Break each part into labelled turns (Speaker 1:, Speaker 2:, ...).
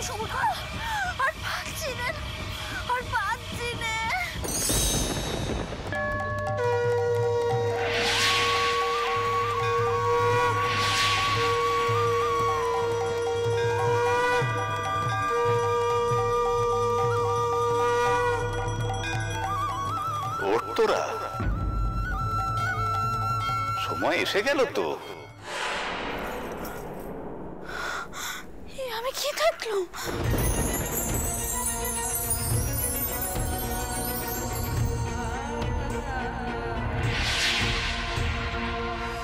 Speaker 1: আর পাচ্ছি না, আর পাচ্ছি না।
Speaker 2: তোরা সময় এসে গেল তো।
Speaker 1: আমি কি দেখলাম?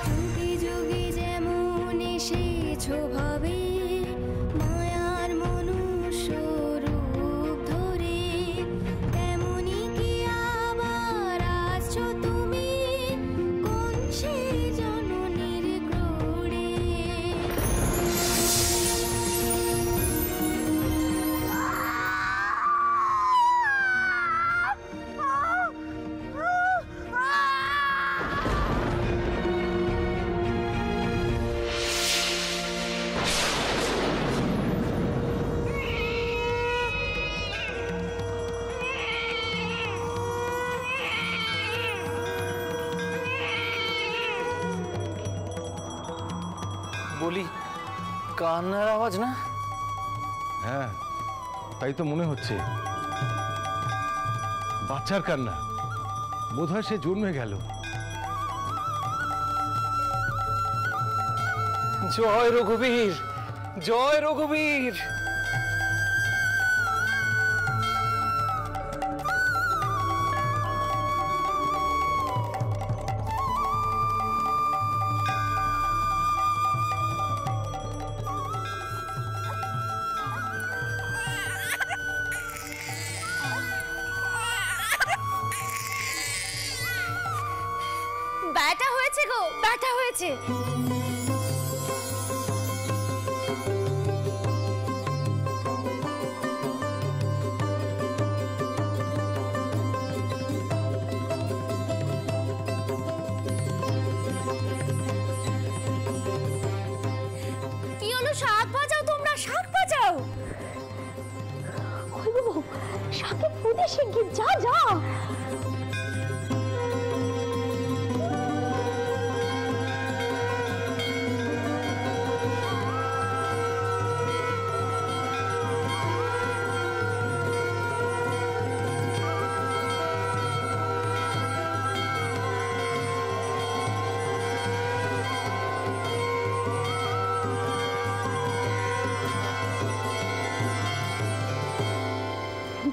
Speaker 3: যুগে যুগে যেমন এসেছো ভাবে মায়ার মনুষ্য রূপ ধরে, তেমনি কি আবার আসছো তুমি কোন সে জননীর ক্রোড়ে।
Speaker 4: বলি কান্নার আওয়াজ না?
Speaker 5: হ্যাঁ, তাই তো মনে হচ্ছে। বাচ্চার কান্না, বোধহয় সে জন্মে গেল।
Speaker 4: জয় রঘুবীর, জয় রঘুবীর।
Speaker 1: ব্যাটা হয়েছে গো, ব্যাটা হয়েছে। কি হলো? শাক বাজাও তোমরা, শাক বাজাও। ওই গো, শাকে পুদে শিগগির যা যা।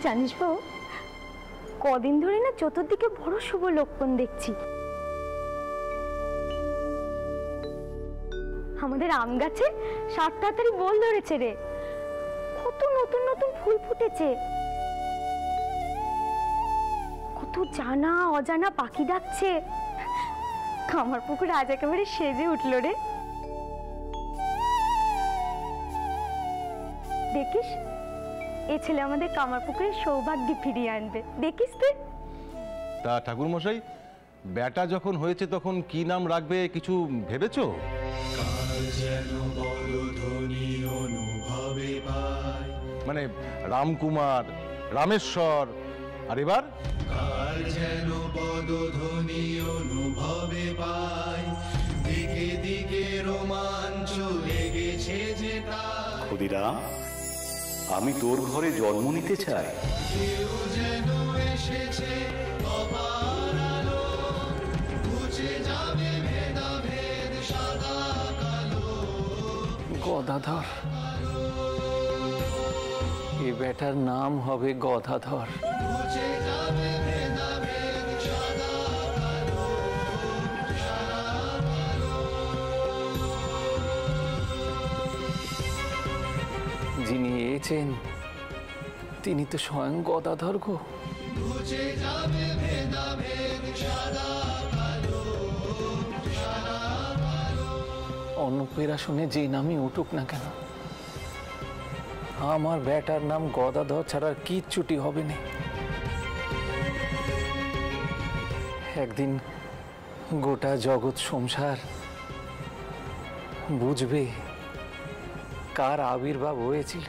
Speaker 1: জানিস বাবু, কদিন ধরে না চতুর্দিকে বড় শুভ লক্ষণ দেখছি। আমাদের আম গাছে 7 তাড়াতাড়ি বল ধরেছে রে, কত নতুন নতুন ফুল ফুটেছে, কত জানা অজানা পাখি ডাকছে। কামার পুকুর আজ একেবারে সেজে উঠলো রে। দেখিস, এই ছেলে আমাদের কামারপুকুরের সৌভাগ্য ফিরিয়ে আনবে, দেখিস তুই।
Speaker 5: তা ঠাকুর মশাই, বেটা যখন হয়েছে তখন কি নাম রাখবে কিছু ভেবেছো? মানে রামকুমার, রামেশ্বর, আর এবার কার যেন পদধ্বনি অনুভবে পাই, দিকে দিকে রোমাঞ্চ লেগেছে যে তার।
Speaker 2: ক্ষুদিরাম, আমি তোর ঘরে জন্ম নিতে চাই।
Speaker 5: কেউ যেন এসেছে অপার আলো, ঘুচে যাবে ভেদাভেদ সাদা কালো।
Speaker 4: গদাধর, এ বেটার নাম হবে গদাধর।
Speaker 5: ঘুচে যাবে ভেদাভেদ সাদা কালো, সাদা কালো।
Speaker 4: যিনি এসেছেন তিনি তো স্বয়ং গদাধর গো।
Speaker 5: ঘুচে যাবে ভেদাভেদ সাদা কালো, সাদা কালো।
Speaker 4: অন্নপ্রাশনে যে নামই উঠুক না কেন, আমার বেটার নাম গদাধর ছাড়া কিচ্ছুটি হবে না। একদিন গোটা জগৎ সংসার বুঝবে কার আবির্ভাব হয়েছিল।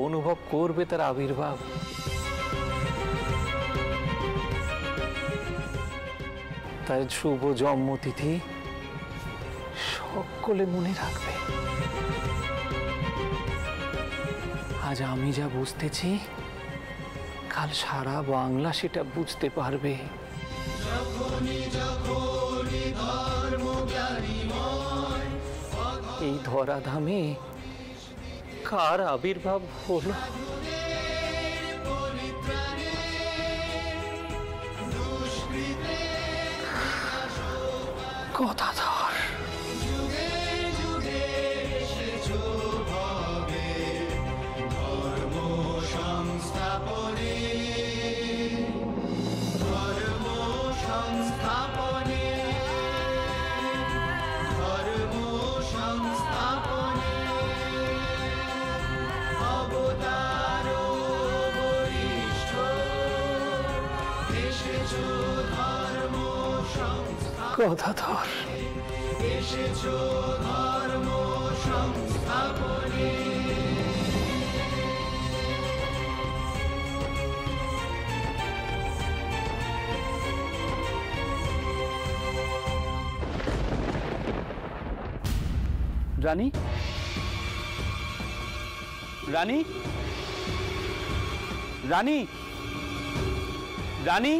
Speaker 4: অনুভব করবে তার আবির্ভাব। তার শুভ জন্মতিথি সকলে মনে রাখবে। আজ আমি যা বুঝতেছি, কাল সারা বাংলা সেটা বুঝতে পারবে। এই ধরাধামে কার আবির্ভাব হলো? কথাধর। কথাধর।
Speaker 6: রানী, রানী, রানী, রানী,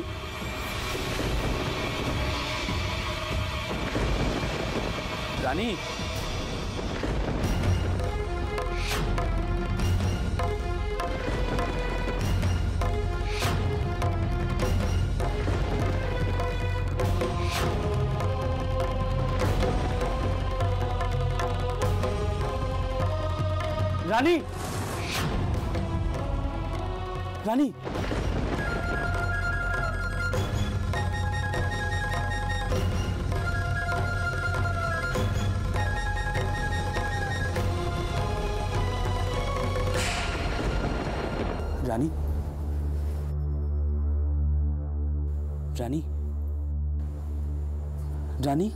Speaker 6: রানী, রানী, রানী, রানী, রানী, রানী,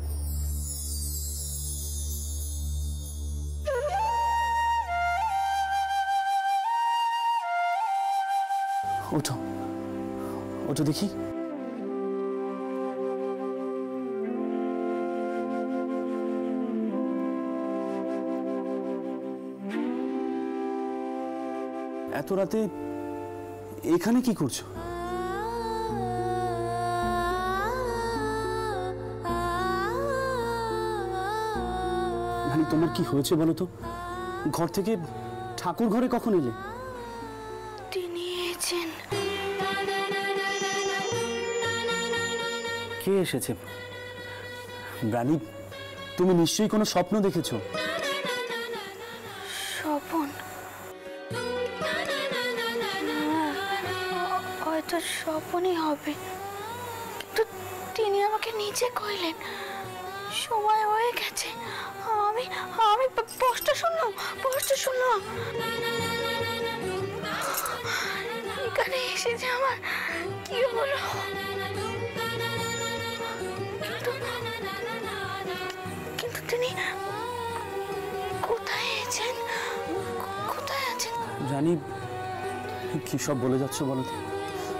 Speaker 6: ওঠো, ওঠো দেখি। এত রাতে এখানে কি করছো? রানী, তোমার কি হয়েছে বলো তো? ঘর থেকে ঠাকুর ঘরে কখন এলে?
Speaker 1: তিনি এসেছেন।
Speaker 6: কে এসেছে? রানী, তুমি নিশ্চয়ই কোনো স্বপ্ন দেখেছো।
Speaker 1: স্বপন? হয়তো স্বপনই হবে, কিন্তু তিনি আমাকে নিচে কইলেন সময় হয়ে গেছে। আমি আমি পোস্টটা শুনলাম, পোস্টটা শুনলাম। এখানে এসে যে আমার কি হলো? কিন্তু তিনি কোথায় আছেন? কোথায় আছেন?
Speaker 6: রানী, কি সব বলে যাচ্ছ বলো তো?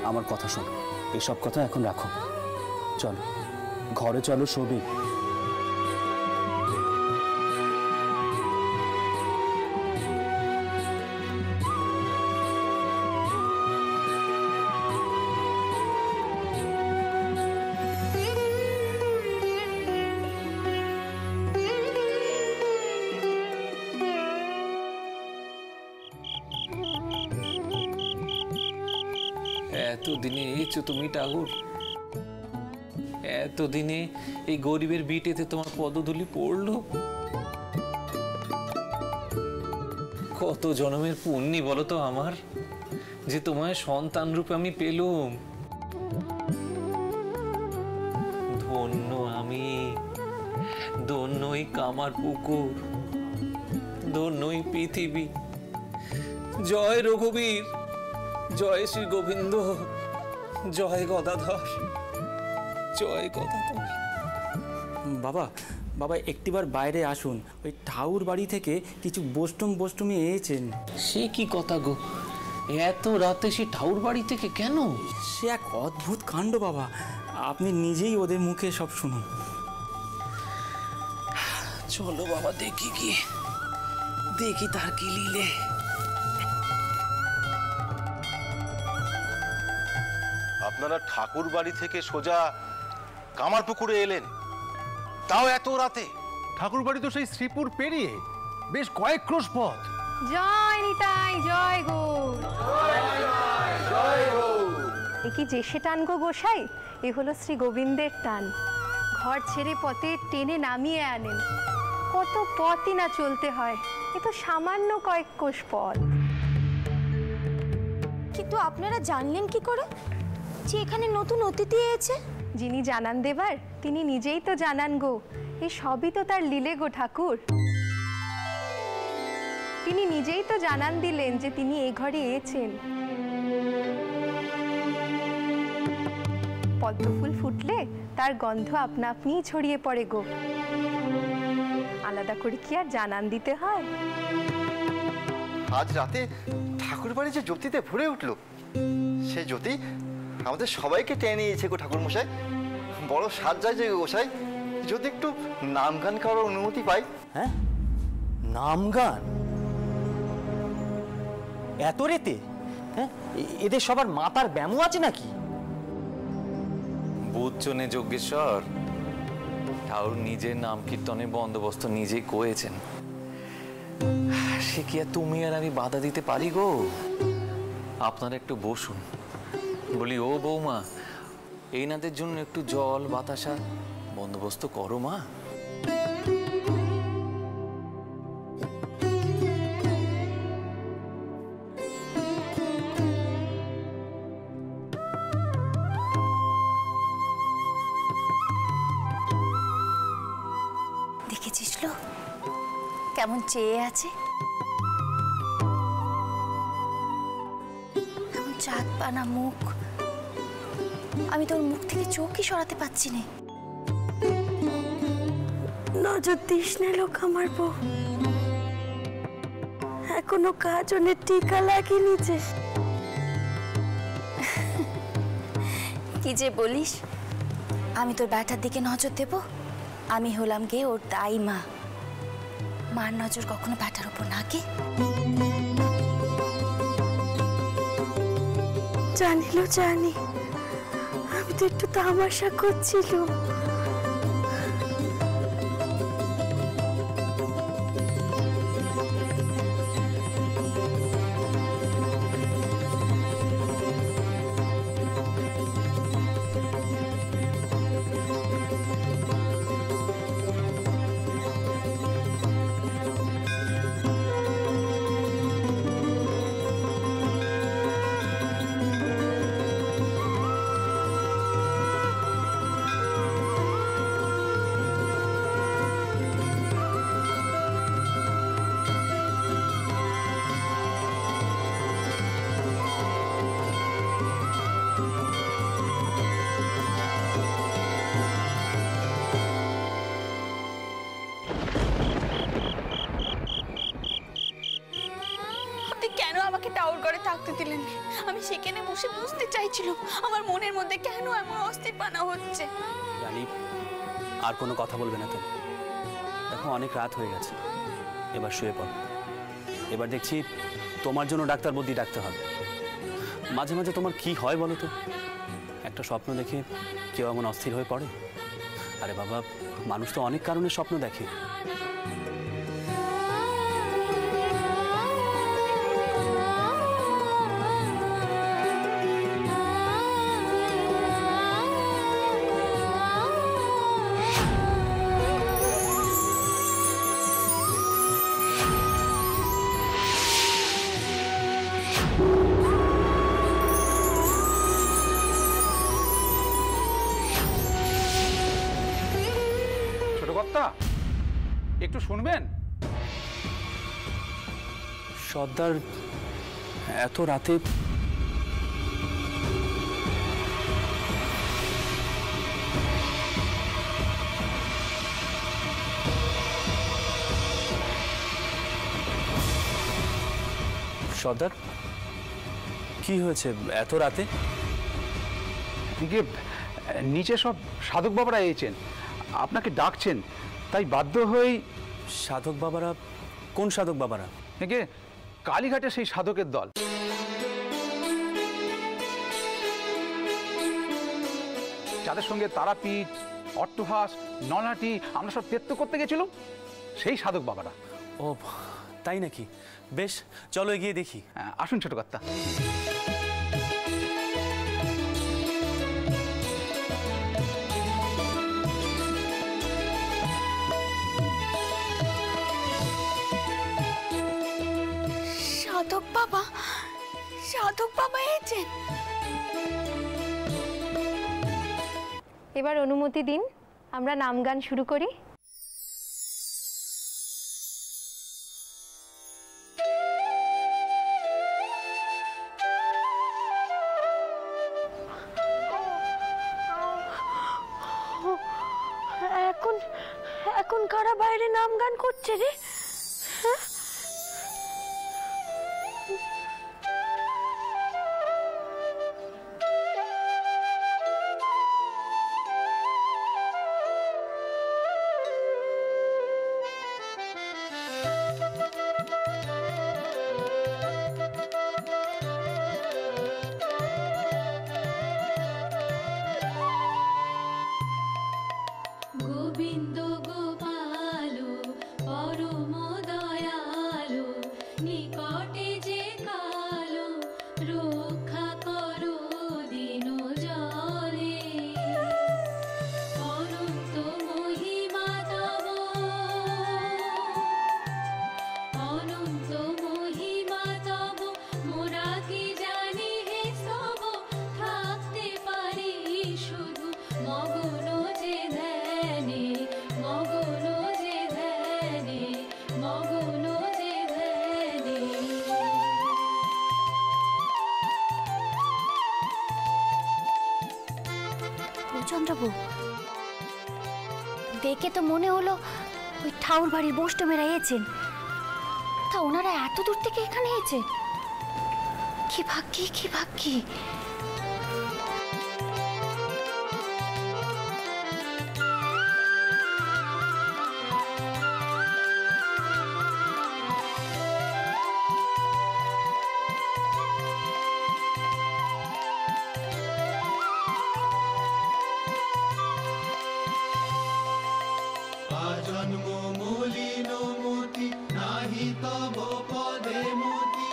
Speaker 6: আমার কথা শোনো, এসব কথা এখন রাখো। চলো ঘরে, চলো শোবে।
Speaker 4: এতদিনে এসেছো তুমি ঠাকুর, এতদিনে এই গরিবের বিটেতে তোমার পদধূলি পড়লো। কত জন্মের পুণ্যি বলো তো আমার, যে তোমার সন্তান রূপে আমি পেলুম। ধন্য আমি, ধন্যই কামার পুকুর, ধন্যই পৃথিবী। জয় রঘুবীর, জয় শ্রী গোবিন্দ, জয় গদাধর, জয় গদাধর।
Speaker 6: বাবা,
Speaker 7: বাবা একটিবার বাইরে আসুন, ওই ঠাউর বাড়ি থেকে কিছু বষ্টুমি এনেছেন।
Speaker 4: সে কি কথা গো, এত রাতে সে ঠাউর বাড়ি থেকে কেন?
Speaker 7: সে এক অদ্ভুত কাণ্ড বাবা, আপনি নিজেই ওদের মুখে সব শুনুন।
Speaker 4: চলো বাবা দেখি কি, দেখি তার কি লীলে।
Speaker 5: আপনারা ঠাকুর বাড়ি থেকে সোজা কামারপুকুরে এলেন, তাও এত রাতে? ঠাকুর বাড়ি তো সেই শ্রীপুর পেরিয়ে বেশ কয়েক ক্রোশ পথ।
Speaker 8: জয় নিতাই, জয় গৌর। এ কি যেসে টান গো গোসাই? এ হলো শ্রী গোবিন্দের টান। ঘর ছেড়ে পথে টেনে নামিয়ে আনেন। কত পথই না চলতে হয়, এ তো সামান্য কয়েক কোষ পথ।
Speaker 1: কিন্তু আপনারা জানলেন কি করে যে এখানে নতুন অতিথি এসেছে?
Speaker 8: যিনি জানান দেবার তিনি নিজেই তো জানান গো। এ সবই তো তার লীলে গো ঠাকুর। তিনি নিজেই তো জানান দিলেন যে তিনি এ ঘরে এসেছেন। পদ্ম ফুল ফুটলে তার গন্ধ আপনা আপনিই ছড়িয়ে পড়ে গো। আলাদা করে কি আর জানান দিতে হয়?
Speaker 9: আজ রাতে ঠাকুর বাড়ি যে জ্যোতিতে ভরে উঠলো, সেই জ্যোতি আমাদের সবাইকে টেনে নিয়েছে গো ঠাকুর মশাই। বড় সাজ যায় গো গোসাই, যদি একটু নাম গান করার অনুমতি পাই।
Speaker 6: হ্যাঁ, নাম গান এত রেতে? হ্যাঁ, এদের সবার মাথার ব্যামো আছে নাকি?
Speaker 10: বুঝছনে যজ্ঞেশ্বর, ঠাকুর নিজের নাম কীর্তনের বন্দোবস্ত নিজেই করেছেন। সে কি আর তুমি আর আমি বাধা দিতে পারি গো? আপনারা একটু বসুন। বলি ও বৌমা, এইনাদের জন্য একটু জল বাতাসা বন্দোবস্ত করো মা।
Speaker 1: দেখেছিস লো কেমন চেয়ে আছে, এমন চাঁদ পানা মুখ। আমি তোর মুখ থেকে চোখই সরাতে পারছি না। নজর দিস না লোক আমার বউ, এখনো কাজনের টিকা লাগেনি যে। কি যে বলিস, আমি তোর ব্যাটার দিকে নজর দেব? আমি হলাম গে ওর দাই মা। মার নজর কখনো ব্যাটার উপর না গে। জানিলো জানি, আমি তো একটু তামাশা করছিল। থাকতে দিলেন। আমি সেখানে বসে বুঝতে চাইছিলাম আমার মনের মধ্যে কেন এমন অস্থিরপানা হচ্ছে।
Speaker 6: জানি আর কোনো কথা বলবে না তুমি। দেখো অনেক রাত হয়ে গেছে, এবার শুয়ে পড়ো। এবার দেখছি তোমার জন্য ডাক্তার বুদ্ধি ডাকতে হবে। মাঝে মাঝে তোমার কি হয় বলো তো? একটা স্বপ্ন দেখে কেউ এমন অস্থির হয়ে পড়ে? আরে বাবা, মানুষ তো অনেক কারণে স্বপ্ন দেখে।
Speaker 11: একটু শুনবেন?
Speaker 6: সর্দার, এত রাতে সর্দার, কি হয়েছে এত রাতে?
Speaker 4: এদিকে নিচে সব সাধক বাবারা এসেছেন, আপনাকে ডাকছেন, তাই বাধ্য হয়েই।
Speaker 6: সাধক বাবারা? কোন সাধক বাবারা?
Speaker 4: একে কালীঘাটে সেই সাধকের দল। যাদের সঙ্গে তারাপীঠ, অট্টহাস, নলহাটি আমরা সব তীর্থ করতে গেছিলাম, সেই সাধক বাবারা।
Speaker 6: ও তাই নাকি? বেশ, চলো এগিয়ে দেখি।
Speaker 4: আসুন ছোট কর্তা।
Speaker 1: সাধক বাবা, সাধক বাবা এসেছেন।
Speaker 8: এবার অনুমতি দিন, আমরা নাম গান শুরু করি।
Speaker 1: এখন এখন কারা বাইরে নাম গান করছে রে? হ্যাঁ,
Speaker 3: গোবিন্দ গোপাল পরম দয়ালু, নিকটে যে কালো রক্ষা করো দিন জলে। অনন্ত মহিমা তব, অনন্ত মহিমা তব, মোরা কি জানি হে সব, থাকতে পারি শুধু মগন যে ধ্যানে, মগন যে ধ্যানে, মগন যে ধ্যানে।
Speaker 1: চন্দ্রবাবু, দেখে তো মনে হলো ওই ঠাউর বাড়ির বৈষ্ণবেরা এসেছেন। তা ওনারা এত দূর থেকে এখানে এসেছেন, কি ভাগ্যি, কি ভাগ্যি।
Speaker 11: জন্ম মলিন মতি, নাহি তব পদে মতি।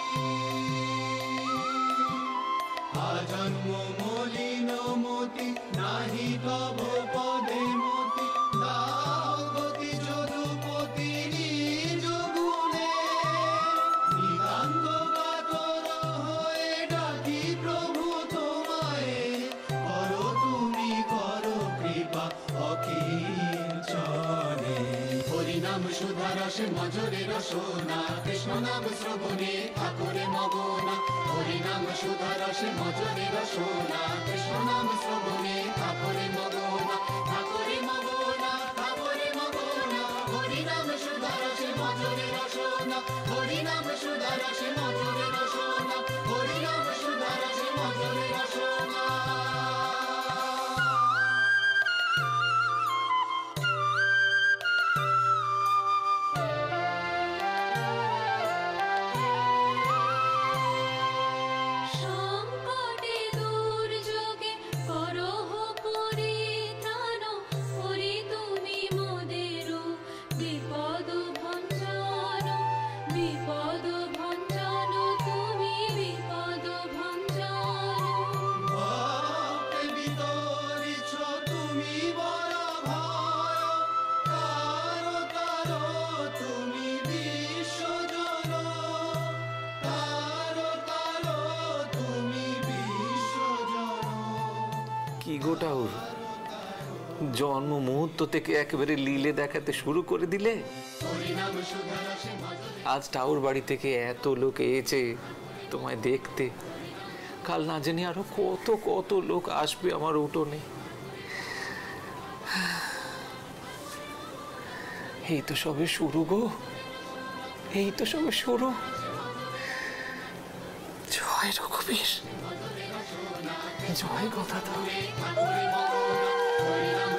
Speaker 11: জন্ম মলিন মতি, নাহি তব পদে মতি। দাও গতি যদুপতি নিজ গুণে, নিতান্ত কাতর হয়ে ডাকি প্রভু তোমায়। করো তুমি, করো কৃপা অকিঞ্চনে। হরিনাম সুধা রসে মজরে রসনা, কৃষ্ণ নাম শ্রবণে ঠাকুরে মগনা। হরিনাম সুধা রসে মজরে রসনা, কৃষ্ণ নাম শ্রবণে ঠাকুরে মগনা। ঠাকুরে মগনা, ঠাকুরে মগনা। হরিনাম সুধা রসে মজরে রসনা, হরিনাম সুধা রসে মজরে রসনা, হরিনাম সুধা রসে মজরে রসনা।
Speaker 3: সংকটে দুর্যোগে করহ পরিত্রাণ, হরি তুমি মোদের বিপদ ভঞ্জন, বিপদ ভঞ্জন, তুমি বিপদ ভঞ্জন।
Speaker 11: ভক্তে বিতরিছ তুমি বড় ভয়, তারো তারো তুমি বিশ্বজন, তারো তারো তুমি বিশ্বজন।
Speaker 10: কি গো ঠাকুর, জন্ম মুহূর্ত থেকে একেবারে লীলে দেখাতে শুরু করে দিলে।
Speaker 11: হরিনাম সুধা রসে মজরে।
Speaker 10: আজ ঠাকুর বাড়ি থেকে এত লোক এসেছে তোমায় দেখতে, কাল না জানি আরো কত কত লোক আসবে আমার উঠোনে। এই তো সবে শুরু গো, এই তো সবে শুরু।
Speaker 12: জয় রঘুবীর, জয় গদাধর।
Speaker 11: হরিনাম